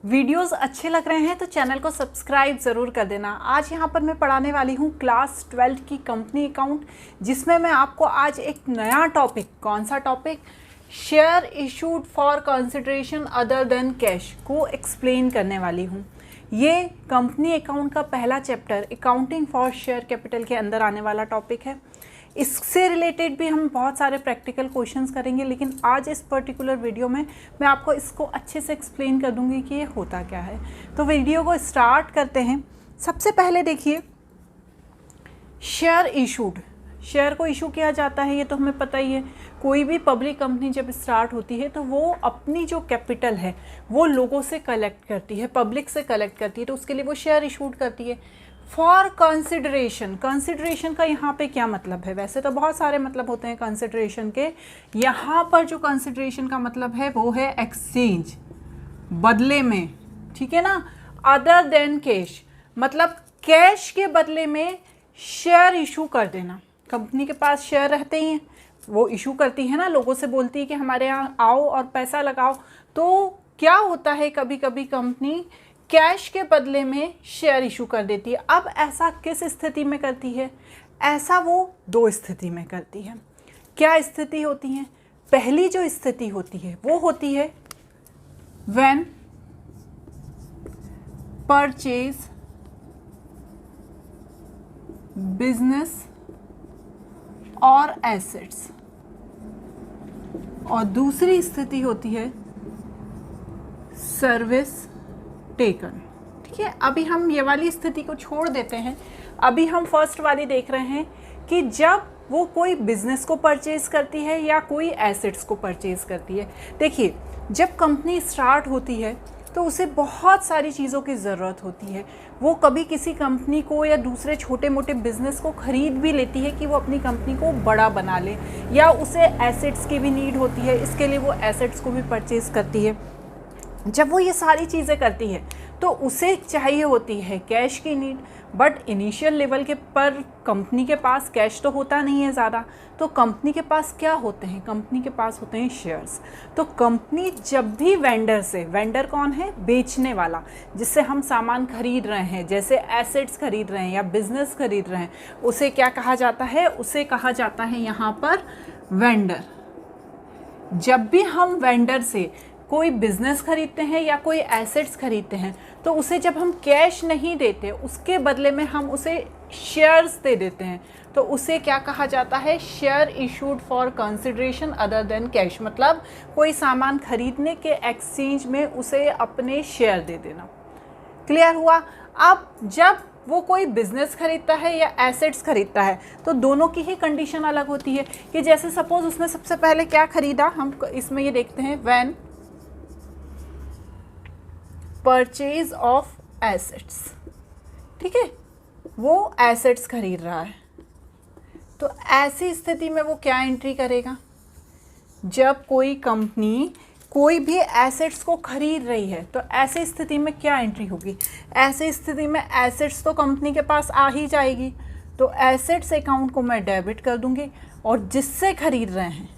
Videos अच्छे लग रहे हैं तो चैनल को सब्सक्राइब ज़रूर कर देना। आज यहाँ पर मैं पढ़ाने वाली हूँ क्लास 12 की कंपनी अकाउंट, जिसमें मैं आपको आज एक नया टॉपिक, कौन सा topic, share issued for consideration other than cash को एक्सप्लेन करने वाली हूँ। ये कंपनी अकाउंट का पहला chapter accounting for share capital के अंदर आने वाला टॉपिक है। इससे रिलेटेड भी हम बहुत सारे प्रैक्टिकल क्वेश्चंस करेंगे, लेकिन आज इस पर्टिकुलर वीडियो में मैं आपको इसको अच्छे से एक्सप्लेन कर दूंगी कि ये होता क्या है। तो वीडियो को स्टार्ट करते हैं। सबसे पहले देखिए, शेयर इशूड, शेयर को इशू किया जाता है, ये तो हमें पता ही है। कोई भी पब्लिक कंपनी जब स्टार्ट होती है तो वो अपनी जो कैपिटल है वो लोगों से कलेक्ट करती है, पब्लिक से कलेक्ट करती है, तो उसके लिए वो शेयर इशूड करती है। फॉर कंसिडरेशन, कंसिडरेशन का यहाँ पे क्या मतलब है? वैसे तो बहुत सारे मतलब होते हैं कंसिडरेशन के, यहाँ पर जो कंसिडरेशन का मतलब है वो है एक्सचेंज, बदले में, ठीक है ना। अदर देन कैश, मतलब कैश के बदले में शेयर इशू कर देना। कंपनी के पास शेयर रहते ही हैं, वो इशू करती है ना, लोगों से बोलती है कि हमारे यहाँ आओ और पैसा लगाओ। तो क्या होता है, कभी कभी कंपनी कैश के बदले में शेयर इशू कर देती है। अब ऐसा किस स्थिति में करती है? ऐसा वो दो स्थिति में करती है। क्या स्थिति होती है? पहली जो स्थिति होती है वो होती है व्हेन परचेज बिजनेस और एसेट्स, और दूसरी स्थिति होती है सर्विस टेकन। ठीक है, अभी हम ये वाली स्थिति को छोड़ देते हैं। अभी हम फर्स्ट वाली देख रहे हैं कि जब वो कोई बिजनेस को परचेज करती है या कोई एसेट्स को परचेज करती है। देखिए, जब कंपनी स्टार्ट होती है तो उसे बहुत सारी चीज़ों की ज़रूरत होती है। वो कभी किसी कंपनी को या दूसरे छोटे मोटे बिजनेस को ख़रीद भी लेती है कि वो अपनी कंपनी को बड़ा बना ले, या उसे एसेट्स की भी नीड होती है, इसके लिए वो एसेट्स को भी परचेज करती है। जब वो ये सारी चीज़ें करती है तो उसे चाहिए होती है कैश की नीड, बट इनिशियल लेवल के पर कंपनी के पास कैश तो होता नहीं है ज़्यादा। तो कंपनी के पास क्या होते हैं? कंपनी के पास होते हैं शेयर्स। तो कंपनी जब भी वेंडर से, वेंडर कौन है? बेचने वाला, जिससे हम सामान खरीद रहे हैं, जैसे एसेट्स खरीद रहे हैं या बिजनेस खरीद रहे हैं, उसे क्या कहा जाता है? उसे कहा जाता है यहाँ पर वेंडर। जब भी हम वेंडर से कोई बिजनेस खरीदते हैं या कोई एसेट्स खरीदते हैं तो उसे जब हम कैश नहीं देते, उसके बदले में हम उसे शेयर्स दे देते हैं, तो उसे क्या कहा जाता है? Share issued for consideration other than cash. मतलब कोई सामान खरीदने के एक्सचेंज में उसे अपने शेयर दे देना। क्लियर हुआ? अब जब वो कोई बिजनेस खरीदता है या एसेट्स खरीदता है तो दोनों की ही कंडीशन अलग होती है। कि जैसे सपोज उसने सबसे पहले क्या खरीदा, हम इसमें ये देखते हैं व्हेन परचेज ऑफ एसेट्स। ठीक है, वो एसेट्स खरीद रहा है, तो ऐसी स्थिति में वो क्या एंट्री करेगा? जब कोई कंपनी कोई भी एसेट्स को खरीद रही है तो ऐसी स्थिति में क्या एंट्री होगी? ऐसी स्थिति में एसेट्स तो कंपनी के पास आ ही जाएगी, तो एसेट्स अकाउंट को मैं डेबिट कर दूंगी, और जिससे खरीद रहे हैं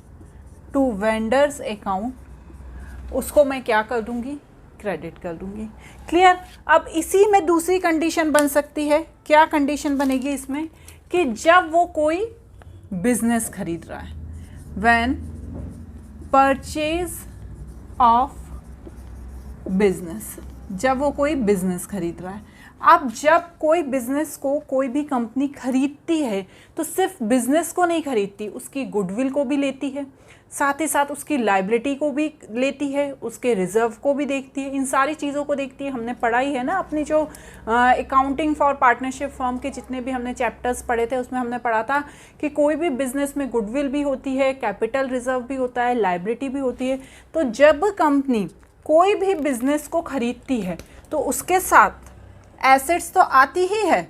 टू वेंडर्स अकाउंट उसको मैं क्या कर दूंगी? क्रेडिट कर दूंगी। क्लियर? अब इसी में दूसरी कंडीशन बन सकती है। क्या कंडीशन बनेगी इसमें? कि जब वो कोई बिजनेस खरीद रहा है, व्हेन परचेज ऑफ बिजनेस, जब वो कोई बिजनेस खरीद रहा है। अब जब कोई बिजनेस को कोई भी कंपनी खरीदती है तो सिर्फ बिजनेस को नहीं खरीदती, उसकी गुडविल को भी लेती है, साथ ही साथ उसकी लायबिलिटी को भी लेती है, उसके रिजर्व को भी देखती है, इन सारी चीज़ों को देखती है। हमने पढ़ाई है ना अपनी जो अकाउंटिंग फॉर पार्टनरशिप फर्म के जितने भी हमने चैप्टर्स पढ़े थे, उसमें हमने पढ़ा था कि कोई भी बिजनेस में गुडविल भी होती है, कैपिटल रिजर्व भी होता है, लायबिलिटी भी होती है। तो जब कंपनी कोई भी बिजनेस को खरीदती है तो उसके साथ एसेट्स तो आती ही है,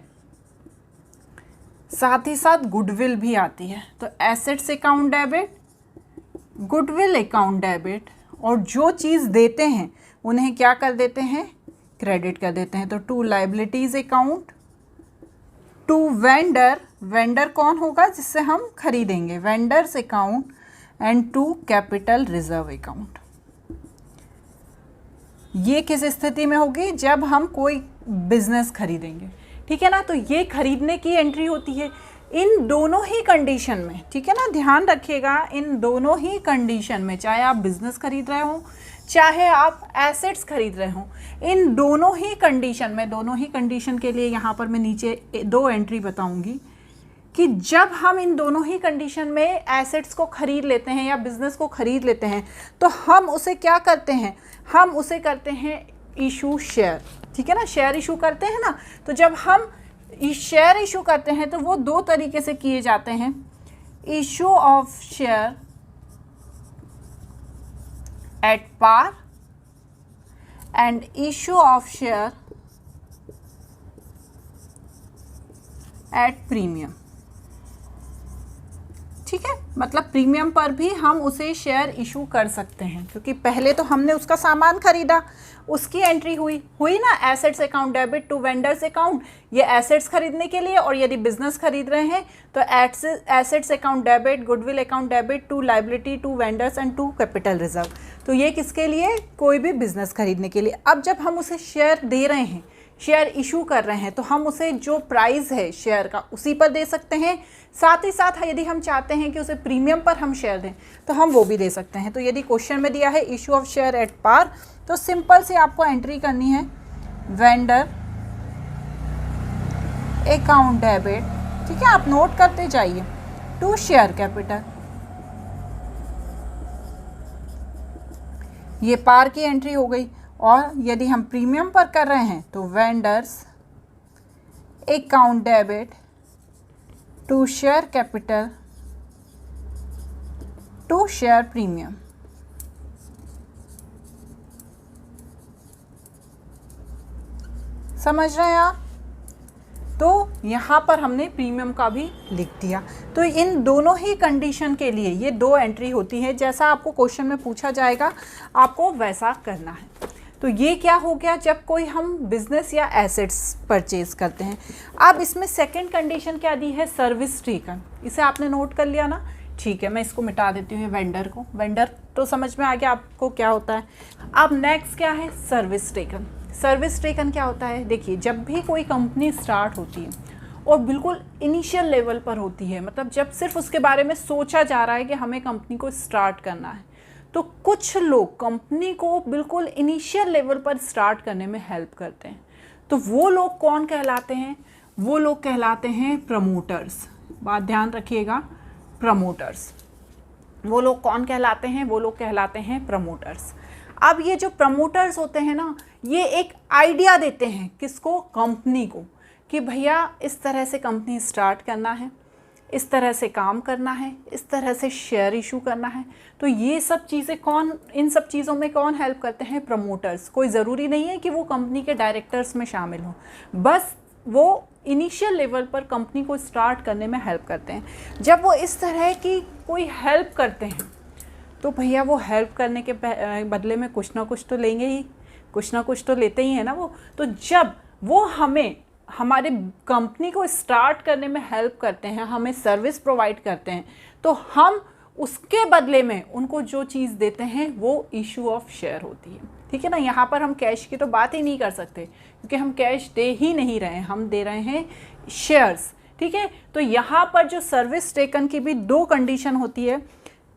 साथ ही साथ गुडविल भी आती है। तो assets account debit, goodwill account debit, और जो चीज़ देते हैं उन्हें क्या कर देते हैं? क्रेडिट कर देते हैं। तो to liabilities account, to vendor, vendor कौन होगा? जिससे हम खरीदेंगे, vendors account, and to capital reserve account. ये किस स्थिति में होगी? जब हम कोई बिजनेस खरीदेंगे, ठीक है ना। तो ये खरीदने की एंट्री होती है इन दोनों ही कंडीशन में, ठीक है ना। ध्यान रखिएगा, इन दोनों ही कंडीशन में, चाहे आप बिजनेस खरीद रहे हो चाहे आप एसेट्स खरीद रहे हो, इन दोनों ही कंडीशन में, दोनों ही कंडीशन के लिए यहाँ पर मैं नीचे 2 एंट्री बताऊंगी कि जब हम इन दोनों ही कंडीशन में एसेट्स को खरीद लेते हैं या बिजनेस को खरीद लेते हैं तो हम उसे क्या करते हैं? हम उसे करते हैं इशू शेयर, ठीक है ना। शेयर इशू करते हैं ना। तो जब हम शेयर इशू करते हैं तो वो 2 तरीके से किए जाते हैं, issue of share at par and issue of share at premium, ठीक है। मतलब प्रीमियम पर भी हम उसे शेयर इशू कर सकते हैं, क्योंकि पहले तो हमने उसका सामान खरीदा, उसकी एंट्री हुई ना, assets account debit to vendors account, ये एसेट्स खरीदने के लिए। और यदि बिजनेस खरीद रहे हैं तो assets account debit, goodwill account debit to liability to vendors and to capital reserve. तो ये किसके लिए? कोई भी बिजनेस खरीदने के लिए। अब जब हम उसे शेयर दे रहे हैं, शेयर इशू कर रहे हैं, तो हम उसे जो प्राइस है शेयर का उसी पर दे सकते हैं। साथ ही साथ यदि हम चाहते हैं कि उसे प्रीमियम पर हम शेयर दें तो हम वो भी दे सकते हैं। तो यदि क्वेश्चन में दिया है issue of share at par, तो सिंपल से आपको एंट्री करनी है वेंडर अकाउंट डेबिट, ठीक है, आप नोट करते जाइए, टू शेयर कैपिटल। ये पार की एंट्री हो गई। और यदि हम प्रीमियम पर कर रहे हैं तो vendors account debit to share capital to share premium. समझ रहे हैं आप? तो यहाँ पर हमने प्रीमियम का भी लिख दिया। तो इन दोनों ही कंडीशन के लिए ये 2 एंट्री होती है। जैसा आपको क्वेश्चन में पूछा जाएगा आपको वैसा करना है। तो ये क्या हो गया? जब कोई हम बिजनेस या एसेट्स परचेज करते हैं। अब इसमें सेकंड कंडीशन क्या दी है? Service taken. इसे आपने नोट कर लिया ना? ठीक है, मैं इसको मिटा देती हूँ वेंडर को। वेंडर तो समझ में आ गया आपको क्या होता है। अब नेक्स्ट क्या है? Service taken. सर्विस टेकन क्या होता है? देखिए, जब भी कोई कंपनी स्टार्ट होती है और बिल्कुल इनिशियल लेवल पर होती है, मतलब जब सिर्फ उसके बारे में सोचा जा रहा है कि हमें कंपनी को स्टार्ट करना है, तो कुछ लोग कंपनी को बिल्कुल इनिशियल लेवल पर स्टार्ट करने में हेल्प करते हैं। तो वो लोग कौन कहलाते हैं? वो लोग कहलाते हैं प्रमोटर्स। बात ध्यान रखिएगा, प्रमोटर्स। वो लोग कौन कहलाते हैं? वो लोग कहलाते हैं प्रमोटर्स। अब ये जो प्रमोटर्स होते हैं ना, ये एक आइडिया देते हैं किसको? कंपनी को, कि भैया इस तरह से कंपनी स्टार्ट करना है, इस तरह से काम करना है, इस तरह से शेयर इशू करना है। तो ये सब चीज़ें इन सब चीज़ों में कौन हेल्प करते हैं? प्रमोटर्स। कोई ज़रूरी नहीं है कि वो कंपनी के डायरेक्टर्स में शामिल हो, बस वो इनिशियल लेवल पर कंपनी को स्टार्ट करने में हेल्प करते हैं। जब वो इस तरह की कोई हेल्प करते हैं तो भैया वो हेल्प करने के बदले में कुछ ना कुछ तो लेंगे ही, कुछ ना कुछ तो लेते ही हैं ना वो। तो जब वो हमें हमारे कंपनी को स्टार्ट करने में हेल्प करते हैं, हमें सर्विस प्रोवाइड करते हैं, तो हम उसके बदले में उनको जो चीज़ देते हैं वो इशू ऑफ शेयर होती है। ठीक है ना? यहाँ पर हम कैश की तो बात ही नहीं कर सकते, क्योंकि हम कैश दे ही नहीं रहे हैं, हम दे रहे हैं शेयर्स। ठीक है? तो यहाँ पर जो सर्विस टेकन की भी 2 कंडीशन होती है।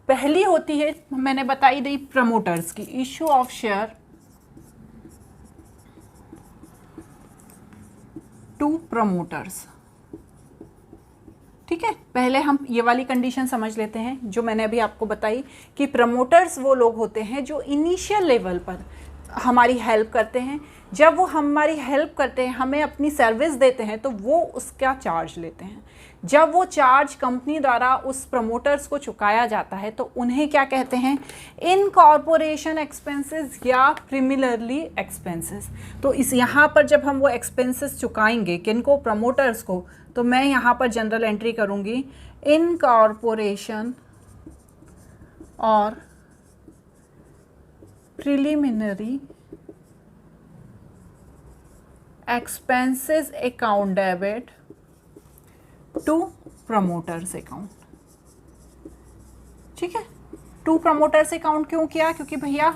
पहली होती है, मैंने बताई दी, प्रमोटर्स की, issue of share to promoters. ठीक है, पहले हम ये वाली कंडीशन समझ लेते हैं जो मैंने अभी आपको बताई, कि प्रमोटर्स वो लोग होते हैं जो इनिशियल लेवल पर हमारी हेल्प करते हैं। जब वो हमारी हेल्प करते हैं, हमें अपनी सर्विस देते हैं, तो वो उसका चार्ज लेते हैं। जब वो चार्ज कंपनी द्वारा उस प्रमोटर्स को चुकाया जाता है तो उन्हें क्या कहते हैं? इनकॉर्पोरेशन एक्सपेंसेस या प्रीमिलरली एक्सपेंसेस। तो इस यहाँ पर जब हम वो एक्सपेंसेस चुकाएंगे किनको? प्रमोटर्स को, तो मैं यहाँ पर जनरल एंट्री करूँगी इनकॉर्पोरेशन और preliminary expenses account debit to promoters account. ठीक है, टू प्रमोटर्स अकाउंट क्यों किया? क्योंकि भैया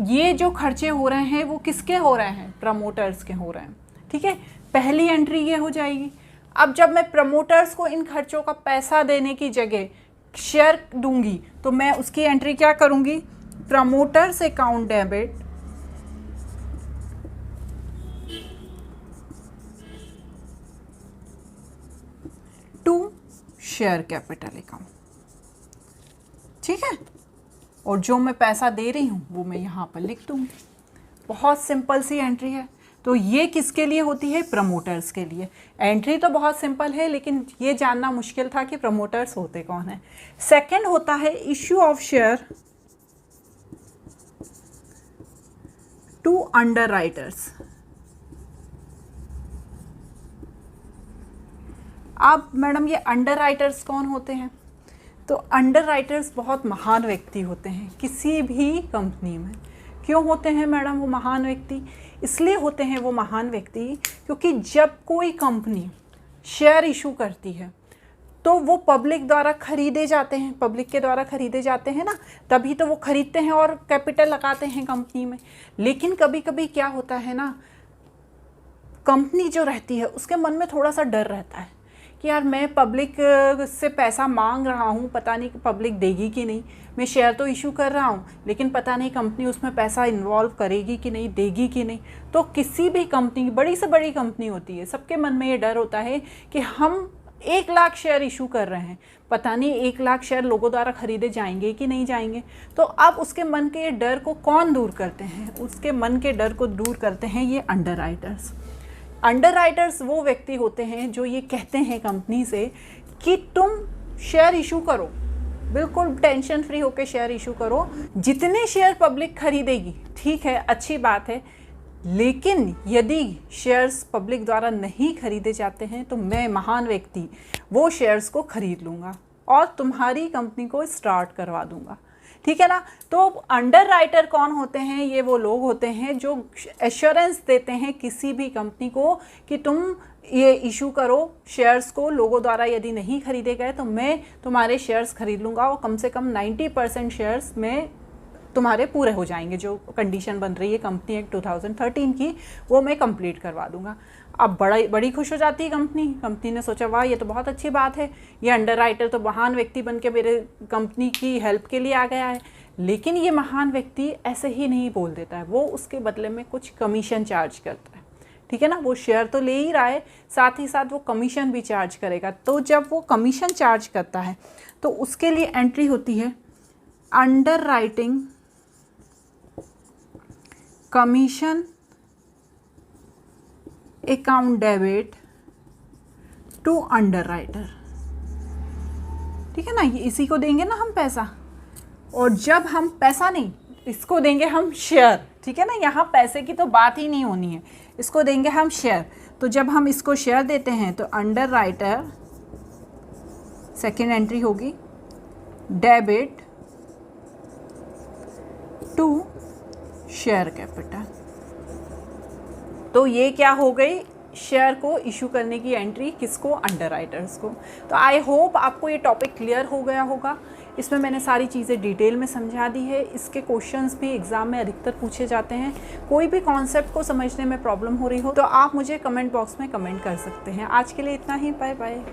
ये जो खर्चे हो रहे हैं वो किसके हो रहे हैं? प्रमोटर्स के हो रहे हैं। ठीक है, पहली एंट्री ये हो जाएगी। अब जब मैं प्रमोटर्स को इन खर्चों का पैसा देने की जगह शेयर दूंगी तो मैं उसकी एंट्री क्या करूंगी? Promoters account debit to share capital account. ठीक है, और जो मैं पैसा दे रही हूं वो मैं यहां पर लिख दूंगी। बहुत सिंपल सी एंट्री है। तो ये किसके लिए होती है? प्रमोटर्स के लिए। एंट्री तो बहुत सिंपल है, लेकिन ये जानना मुश्किल था कि प्रमोटर्स होते कौन है। सेकंड होता है issue of share to underwriters. अब मैडम ये अंडरराइटर्स कौन होते हैं? तो अंडरराइटर्स बहुत महान व्यक्ति होते हैं किसी भी कंपनी में। क्यों होते हैं मैडम वो महान व्यक्ति? इसलिए होते हैं वो महान व्यक्ति क्योंकि जब कोई कंपनी शेयर इशू करती है तो वो पब्लिक द्वारा खरीदे जाते हैं, पब्लिक के द्वारा खरीदे जाते हैं ना, तभी तो वो खरीदते हैं और कैपिटल लगाते हैं कंपनी में। लेकिन कभी कभी क्या होता है ना, कंपनी जो रहती है उसके मन में थोड़ा सा डर रहता है कि यार मैं पब्लिक से पैसा मांग रहा हूँ, पता नहीं पब्लिक देगी कि नहीं। मैं शेयर तो इशू कर रहा हूँ लेकिन पता नहीं कंपनी उसमें पैसा इन्वॉल्व करेगी कि नहीं, देगी कि नहीं। तो किसी भी कंपनी, बड़ी से बड़ी कंपनी होती है, सबके मन में ये डर होता है कि हम 1 लाख शेयर इशू कर रहे हैं, पता नहीं 1 लाख शेयर लोगों द्वारा खरीदे जाएंगे कि नहीं जाएंगे। तो अब उसके मन के डर को कौन दूर करते हैं? उसके मन के डर को दूर करते हैं ये अंडरराइटर्स। अंडरराइटर्स वो व्यक्ति होते हैं जो ये कहते हैं कंपनी से कि तुम शेयर इशू करो, बिल्कुल टेंशन फ्री होकर शेयर इशू करो, जितने शेयर पब्लिक खरीदेगी ठीक है, अच्छी बात है, लेकिन यदि शेयर्स पब्लिक द्वारा नहीं खरीदे जाते हैं तो मैं महान व्यक्ति वो शेयर्स को खरीद लूँगा और तुम्हारी कंपनी को स्टार्ट करवा दूँगा। ठीक है ना। तो अंडरराइटर कौन होते हैं? ये वो लोग होते हैं जो एश्योरेंस देते हैं किसी भी कंपनी को कि तुम ये इशू करो शेयर्स को, लोगों द्वारा यदि नहीं खरीदे गए तो मैं तुम्हारे शेयर्स खरीद लूँगा और कम से कम 90% शेयर्स में तुम्हारे पूरे हो जाएंगे। जो कंडीशन बन रही है कंपनी एक्ट 2013 की वो मैं कंप्लीट करवा दूंगा। अब बड़ी खुश हो जाती है कंपनी ने सोचा वाह ये तो बहुत अच्छी बात है, ये अंडरराइटर तो महान व्यक्ति बन के मेरे कंपनी की हेल्प के लिए आ गया है। लेकिन ये महान व्यक्ति ऐसे ही नहीं बोल देता है, वो उसके बदले में कुछ कमीशन चार्ज करता है। ठीक है ना, वो शेयरとले ही रहा है, साथ ही साथ वो कमीशन भी चार्ज करेगा। तो जब वो कमीशन चार्ज करता है तो उसके लिए एंट्री होती है underwriting commission account debit to underwriter. ठीक है ना, ये इसी को देंगे ना हम पैसा, और जब हम पैसा नहीं इसको देंगे हम शेयर। ठीक है ना, यहाँ पैसे की तो बात ही नहीं होनी है, इसको देंगे हम शेयर। तो जब हम इसको शेयर देते हैं तो अंडरराइटर सेकेंड एंट्री होगी डेबिट टू शेयर कैपिटल। तो ये क्या हो गई, शेयर को इशू करने की एंट्री किसको? अंडरराइटर्स को। तो आई होप आपको ये टॉपिक क्लियर हो गया होगा। इसमें मैंने सारी चीज़ें डिटेल में समझा दी है। इसके क्वेश्चंस भी एग्ज़ाम में अधिकतर पूछे जाते हैं। कोई भी कॉन्सेप्ट को समझने में प्रॉब्लम हो रही हो तो आप मुझे कमेंट बॉक्स में कमेंट कर सकते हैं। आज के लिए इतना ही, बाय बाय।